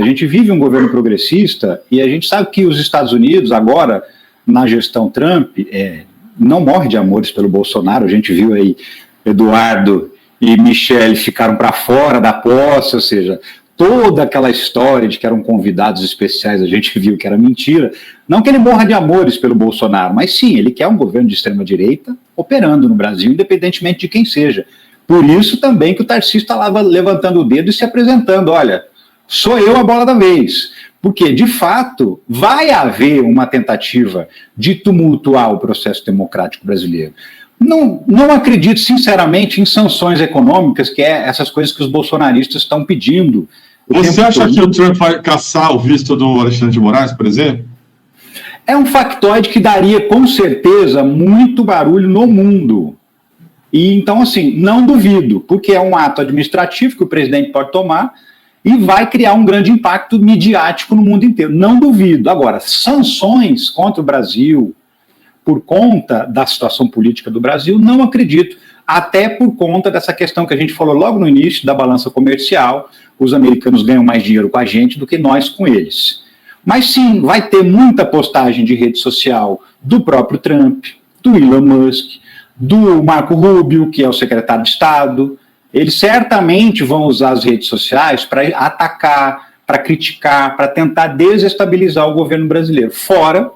gente vive um governo progressista e a gente sabe que os Estados Unidos, agora, na gestão Trump, não morre de amores pelo Bolsonaro. A gente viu aí Eduardo e Michele ficaram para fora da posse, ou seja, toda aquela história de que eram convidados especiais, a gente viu que era mentira. Não que ele morra de amores pelo Bolsonaro, mas sim, ele quer um governo de extrema-direita operando no Brasil, independentemente de quem seja. Por isso também que o Tarcísio está lá levantando o dedo e se apresentando, olha, sou eu a bola da vez. Porque, de fato, vai haver uma tentativa de tumultuar o processo democrático brasileiro. Não acredito, sinceramente, em sanções econômicas, que é essas coisas que os bolsonaristas estão pedindo. Você acha que o Trump vai caçar o visto do Alexandre de Moraes, por exemplo? É um factoide que daria, com certeza, muito barulho no mundo. E, então, assim, não duvido, porque é um ato administrativo que o presidente pode tomar e vai criar um grande impacto midiático no mundo inteiro. Não duvido. Agora, sanções contra o Brasil, por conta da situação política do Brasil, não acredito, até por conta dessa questão que a gente falou logo no início, da balança comercial. Os americanos ganham mais dinheiro com a gente do que nós com eles. Mas sim, vai ter muita postagem de rede social do próprio Trump, do Elon Musk, do Marco Rubio, que é o secretário de Estado. Eles certamente vão usar as redes sociais para atacar, para criticar, para tentar desestabilizar o governo brasileiro. Fora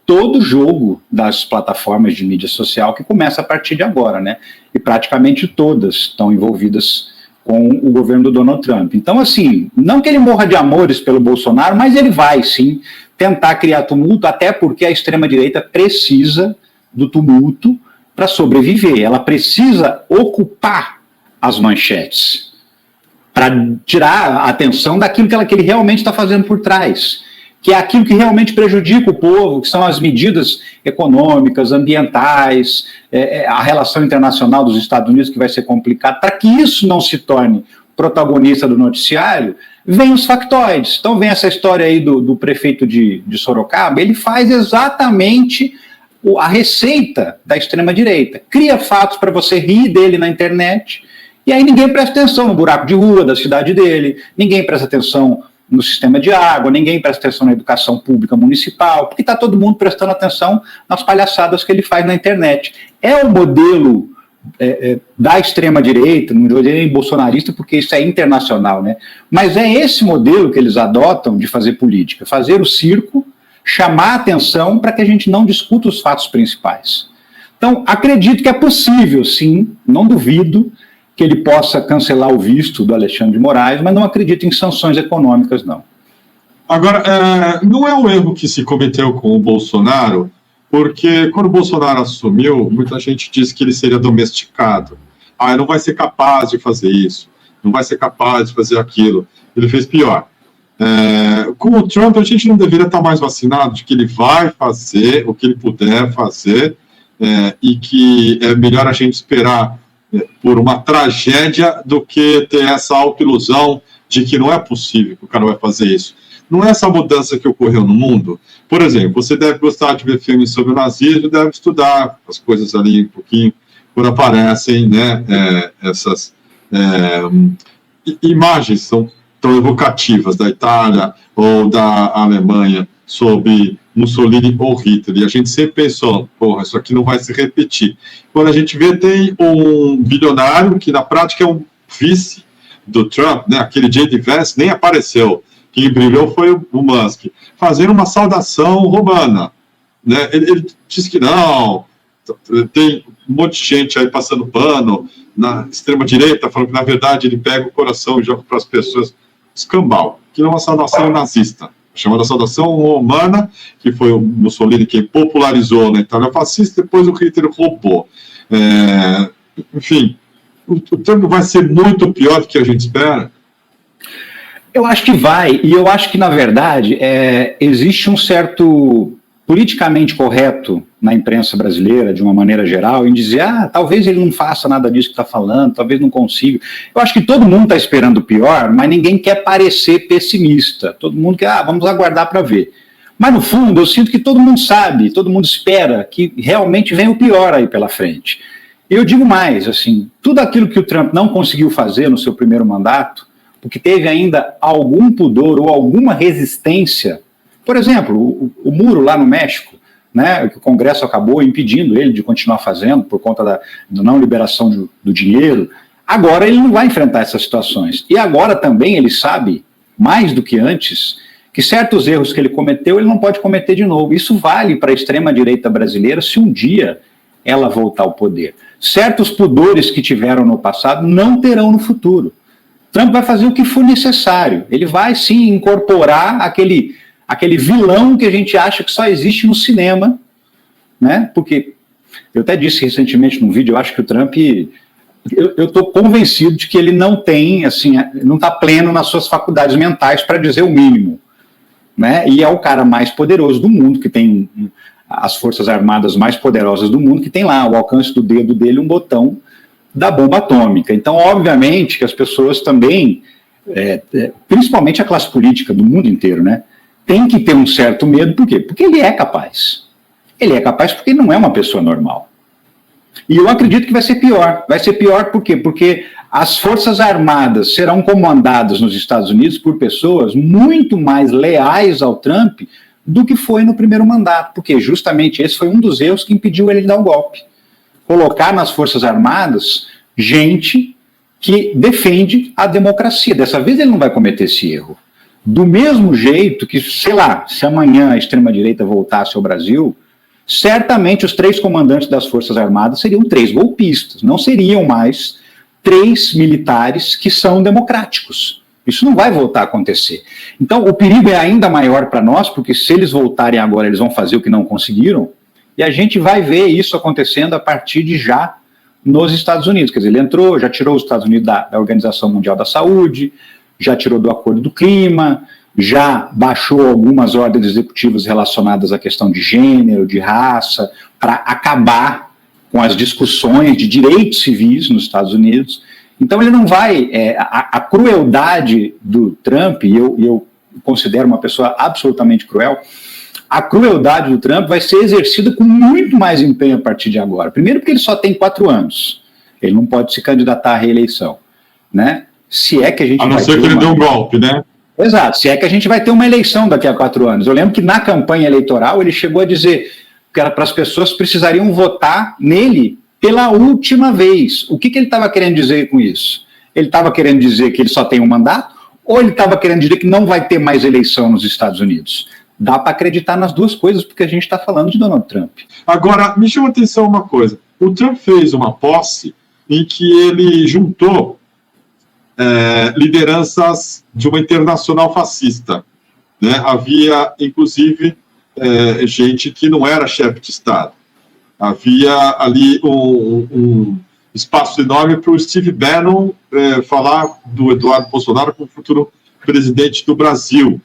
todo o jogo das plataformas de mídia social que começa a partir de agora, né? E praticamente todas estão envolvidas com o governo do Donald Trump. Então, assim, não que ele morra de amores pelo Bolsonaro, mas ele vai, sim, tentar criar tumulto, até porque a extrema-direita precisa do tumulto para sobreviver. Ela precisa ocupar as manchetes para tirar a atenção daquilo que ele realmente está fazendo por trás, que é aquilo que realmente prejudica o povo, que são as medidas econômicas, ambientais, a relação internacional dos Estados Unidos, que vai ser complicado. Para que isso não se torne protagonista do noticiário, vem os factoides. Então vem essa história aí do prefeito de Sorocaba, ele faz exatamente a receita da extrema-direita. Cria fatos para você rir dele na internet, e aí ninguém presta atenção no buraco de rua da cidade dele, ninguém presta atenção no sistema de água, ninguém presta atenção na educação pública municipal, porque está todo mundo prestando atenção nas palhaçadas que ele faz na internet. É o modelo da extrema-direita, não vou dizer bolsonarista, porque isso é internacional, né? Mas é esse modelo que eles adotam de fazer política, fazer o circo, chamar a atenção para que a gente não discuta os fatos principais. Então, acredito que é possível, sim, não duvido, que ele possa cancelar o visto do Alexandre de Moraes, mas não acredito em sanções econômicas, não. Agora, não é um erro que se cometeu com o Bolsonaro, porque quando o Bolsonaro assumiu, muita gente disse que ele seria domesticado. Não vai ser capaz de fazer isso, não vai ser capaz de fazer aquilo. Ele fez pior. Com o Trump, a gente não deveria estar mais vacinado de que ele vai fazer o que ele puder fazer, e que é melhor a gente esperar por uma tragédia do que ter essa autoilusão de que não é possível que o cara vai fazer isso. Não é essa mudança que ocorreu no mundo. Por exemplo, você deve gostar de ver filmes sobre o nazismo, deve estudar as coisas ali um pouquinho, quando aparecem, né, essas imagens são tão evocativas da Itália ou da Alemanha sobre Mussolini ou Hitler, e a gente sempre pensou, porra, isso aqui não vai se repetir. Quando a gente vê, tem um bilionário que na prática é um vice do Trump, né, aquele J.D. Vance nem apareceu, quem brilhou foi o Musk, fazendo uma saudação romana, né? Ele disse que não, tem um monte de gente aí passando pano, na extrema-direita, falando que na verdade ele pega o coração e joga para as pessoas, escambau, que não é uma saudação nazista, chamada saudação romana, que foi o Mussolini quem popularizou na Itália fascista, depois o Hitler roubou. Enfim, o Trump vai ser muito pior do que a gente espera? Eu acho que vai, e eu acho que, na verdade, existe um certo politicamente correto na imprensa brasileira, de uma maneira geral, em dizer, talvez ele não faça nada disso que está falando, talvez não consiga. Eu acho que todo mundo está esperando o pior, mas ninguém quer parecer pessimista. Todo mundo quer, vamos aguardar para ver. Mas, no fundo, eu sinto que todo mundo sabe, todo mundo espera que realmente venha o pior aí pela frente. Eu digo mais, assim, tudo aquilo que o Trump não conseguiu fazer no seu primeiro mandato, porque teve ainda algum pudor ou alguma resistência. Por exemplo, o muro lá no México, né, que o Congresso acabou impedindo ele de continuar fazendo por conta da não liberação do dinheiro. Agora ele não vai enfrentar essas situações. E agora também ele sabe, mais do que antes, que certos erros que ele cometeu, ele não pode cometer de novo. Isso vale para a extrema-direita brasileira se um dia ela voltar ao poder. Certos pudores que tiveram no passado não terão no futuro. Trump vai fazer o que for necessário. Ele vai, sim, incorporar aquele vilão que a gente acha que só existe no cinema, né? Porque eu até disse recentemente num vídeo, eu acho que o Trump, eu estou convencido de que ele não tem, assim, não está pleno nas suas faculdades mentais, para dizer o mínimo, né? E é o cara mais poderoso do mundo, que tem as forças armadas mais poderosas do mundo, que tem lá, ao alcance do dedo dele, um botão da bomba atômica. Então, obviamente, que as pessoas também, principalmente a classe política do mundo inteiro, né? Tem que ter um certo medo, por quê? Porque ele é capaz. Ele é capaz porque ele não é uma pessoa normal. E eu acredito que vai ser pior. Vai ser pior por quê? Porque as Forças Armadas serão comandadas nos Estados Unidos por pessoas muito mais leais ao Trump do que foi no primeiro mandato, porque justamente esse foi um dos erros que impediu ele de dar o golpe. Colocar nas Forças Armadas gente que defende a democracia. Dessa vez ele não vai cometer esse erro. Do mesmo jeito que, sei lá, se amanhã a extrema-direita voltasse ao Brasil, certamente os 3 comandantes das Forças Armadas seriam 3 golpistas, não seriam mais 3 militares que são democráticos. Isso não vai voltar a acontecer. Então, o perigo é ainda maior para nós, porque se eles voltarem agora, eles vão fazer o que não conseguiram, e a gente vai ver isso acontecendo a partir de já nos Estados Unidos. Quer dizer, ele entrou, já tirou os Estados Unidos da Organização Mundial da Saúde, já tirou do Acordo do Clima, já baixou algumas ordens executivas relacionadas à questão de gênero, de raça, para acabar com as discussões de direitos civis nos Estados Unidos. Então ele não vai... a crueldade do Trump, e eu considero uma pessoa absolutamente cruel, a crueldade do Trump vai ser exercida com muito mais empenho a partir de agora. Primeiro porque ele só tem 4 anos. Ele não pode se candidatar à reeleição, né? Se é que a gente a não ser que ele deu um golpe, né? Exato, se é que a gente vai ter uma eleição daqui a 4 anos. Eu lembro que na campanha eleitoral ele chegou a dizer que era para as pessoas precisariam votar nele pela última vez. O que ele estava querendo dizer com isso? Ele estava querendo dizer que ele só tem um mandato? Ou ele estava querendo dizer que não vai ter mais eleição nos Estados Unidos? Dá para acreditar nas duas coisas, porque a gente está falando de Donald Trump. Agora, me chama a atenção uma coisa. O Trump fez uma posse em que ele juntou lideranças de uma internacional fascista, né? Havia, inclusive, gente que não era chefe de Estado. Havia ali um espaço enorme para o Steve Bannon falar do Eduardo Bolsonaro como futuro presidente do Brasil,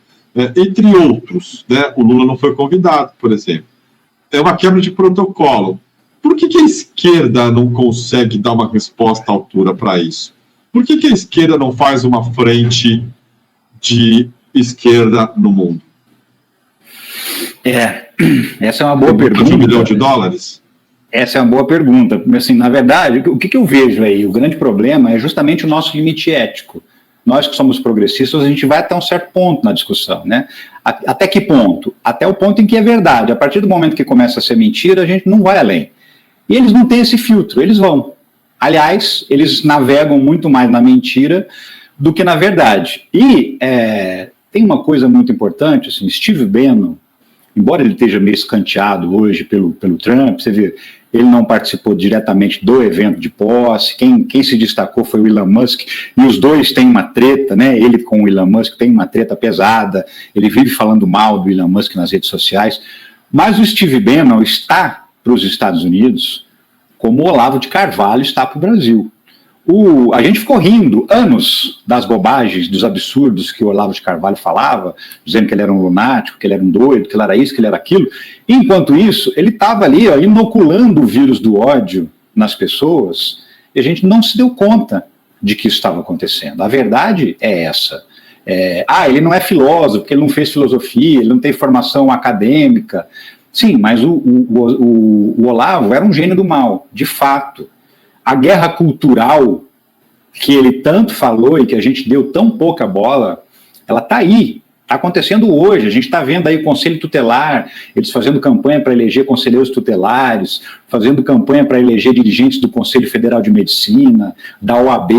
entre outros, né? O Lula não foi convidado, por exemplo. É uma quebra de protocolo. Por que a esquerda não consegue dar uma resposta à altura para isso? Por que a esquerda não faz uma frente de esquerda no mundo? Essa é uma boa pergunta. De $1 bilhão? Essa é uma boa pergunta. Assim, na verdade, o que eu vejo aí? O grande problema é justamente o nosso limite ético. Nós que somos progressistas, a gente vai até um certo ponto na discussão, né? Até que ponto? Até o ponto em que é verdade. A partir do momento que começa a ser mentira, a gente não vai além. E eles não têm esse filtro, eles vão. Aliás, eles navegam muito mais na mentira do que na verdade. E tem uma coisa muito importante, assim, Steve Bannon, embora ele esteja meio escanteado hoje pelo Trump, você vê, ele não participou diretamente do evento de posse, quem se destacou foi o Elon Musk, e os dois têm uma treta, né? Ele com o Elon Musk tem uma treta pesada, ele vive falando mal do Elon Musk nas redes sociais, mas o Steve Bannon está para os Estados Unidos como o Olavo de Carvalho está para o Brasil. A gente ficou rindo anos das bobagens, dos absurdos que o Olavo de Carvalho falava, dizendo que ele era um lunático, que ele era um doido, que ele era isso, que ele era aquilo. E, enquanto isso, ele estava ali inoculando o vírus do ódio nas pessoas e a gente não se deu conta de que isso estava acontecendo. A verdade é essa. Ele não é filósofo, porque ele não fez filosofia, ele não tem formação acadêmica. Sim, mas o Olavo era um gênio do mal, de fato. A guerra cultural que ele tanto falou e que a gente deu tão pouca bola, ela está aí, está acontecendo hoje. A gente está vendo aí o Conselho Tutelar, eles fazendo campanha para eleger conselheiros tutelares, fazendo campanha para eleger dirigentes do Conselho Federal de Medicina, da OAB,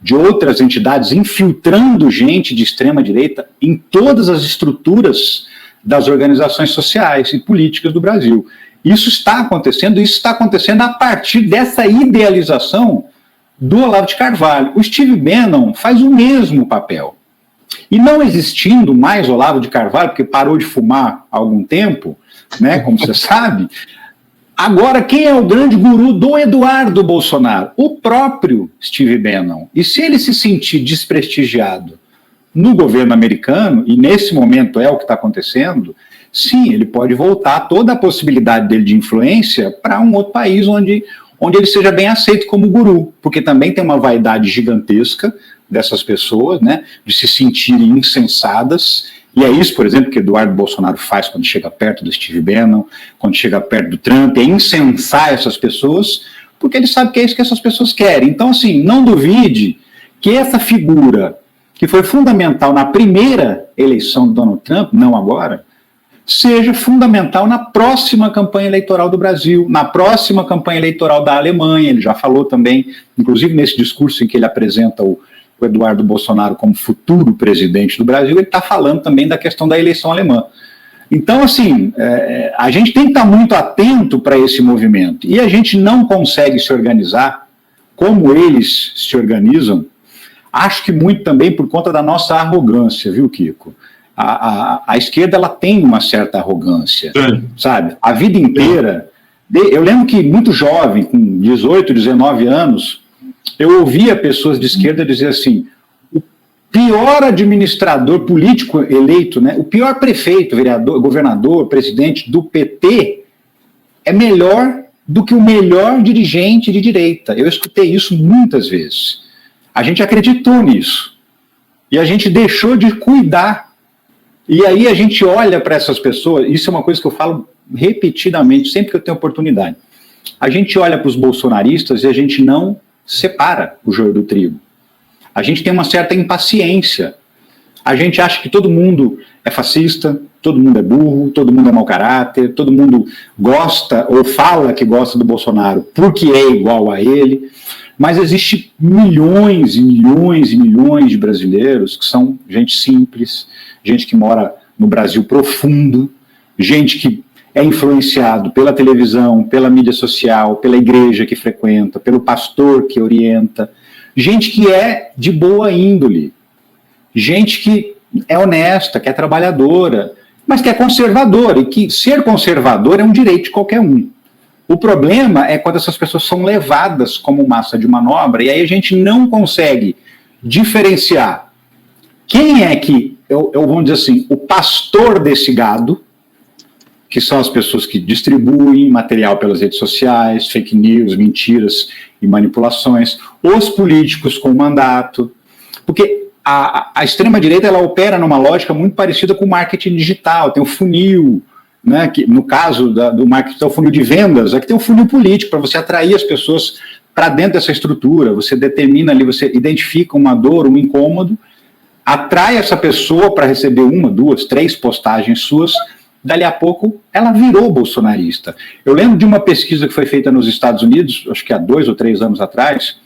de outras entidades, infiltrando gente de extrema-direita em todas as estruturas das organizações sociais e políticas do Brasil. Isso está acontecendo a partir dessa idealização do Olavo de Carvalho. O Steve Bannon faz o mesmo papel. E não existindo mais Olavo de Carvalho, porque parou de fumar há algum tempo, né, como você sabe, agora quem é o grande guru do Eduardo Bolsonaro? O próprio Steve Bannon. E se ele se sentir desprestigiado no governo americano, e nesse momento é o que está acontecendo, sim, ele pode voltar toda a possibilidade dele de influência para um outro país onde ele seja bem aceito como guru, porque também tem uma vaidade gigantesca dessas pessoas, né, de se sentirem insensadas, e é isso, por exemplo, que Eduardo Bolsonaro faz quando chega perto do Steve Bannon, quando chega perto do Trump, é incensar essas pessoas, porque ele sabe que é isso que essas pessoas querem. Então, assim, não duvide que essa figura, que foi fundamental na primeira eleição do Donald Trump, não agora, seja fundamental na próxima campanha eleitoral do Brasil, na próxima campanha eleitoral da Alemanha. Ele já falou também, inclusive nesse discurso em que ele apresenta o Eduardo Bolsonaro como futuro presidente do Brasil, ele está falando também da questão da eleição alemã. Então, assim, a gente tem que estar muito atento para esse movimento, e a gente não consegue se organizar como eles se organizam, acho que muito também por conta da nossa arrogância, viu, Kiko? A esquerda, ela tem uma certa arrogância, sabe? A vida inteira, eu lembro que muito jovem, com 18, 19 anos, eu ouvia pessoas de esquerda dizer assim, o pior administrador político eleito, né, o pior prefeito, vereador, governador, presidente do PT é melhor do que o melhor dirigente de direita. Eu escutei isso muitas vezes. A gente acreditou nisso. E a gente deixou de cuidar. E aí a gente olha para essas pessoas, isso é uma coisa que eu falo repetidamente, sempre que eu tenho oportunidade. A gente olha para os bolsonaristas e a gente não separa o joio do trigo. A gente tem uma certa impaciência. A gente acha que todo mundo é fascista, todo mundo é burro, todo mundo é mau caráter, todo mundo gosta ou fala que gosta do Bolsonaro porque é igual a ele. Mas existe milhões e milhões e milhões de brasileiros que são gente simples, gente que mora no Brasil profundo, gente que é influenciado pela televisão, pela mídia social, pela igreja que frequenta, pelo pastor que orienta, gente que é de boa índole, gente que é honesta, que é trabalhadora, mas que é conservadora, e que ser conservador é um direito de qualquer um. O problema é quando essas pessoas são levadas como massa de manobra, e aí a gente não consegue diferenciar quem é que, vamos dizer assim, o pastor desse gado, que são as pessoas que distribuem material pelas redes sociais, fake news, mentiras e manipulações, os políticos com mandato, porque a extrema-direita ela opera numa lógica muito parecida com o marketing digital, tem o funil, né, que no caso do marketing, o funil de vendas, aqui tem o funil político, para você atrair as pessoas para dentro dessa estrutura, você determina ali, você identifica uma dor, um incômodo, atrai essa pessoa para receber 1, 2, 3 postagens suas, dali a pouco ela virou bolsonarista. Eu lembro de uma pesquisa que foi feita nos Estados Unidos, acho que há 2 ou 3 anos atrás,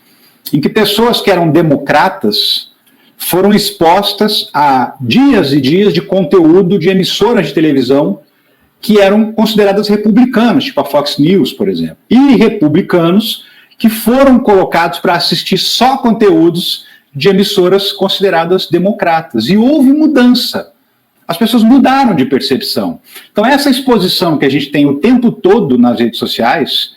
em que pessoas que eram democratas foram expostas a dias e dias de conteúdo de emissoras de televisão que eram consideradas republicanas, tipo a Fox News, por exemplo, e republicanos que foram colocados para assistir só conteúdos de emissoras consideradas democratas. E houve mudança. As pessoas mudaram de percepção. Então, essa exposição que a gente tem o tempo todo nas redes sociais,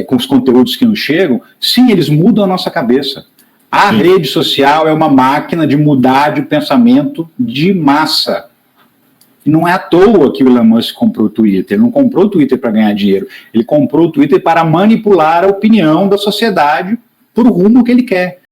com os conteúdos que nos chegam, sim, eles mudam a nossa cabeça. A rede social é uma máquina de mudar de pensamento de massa. E não é à toa que o Elon Musk comprou o Twitter. Ele não comprou o Twitter para ganhar dinheiro. Ele comprou o Twitter para manipular a opinião da sociedade por rumo que ele quer.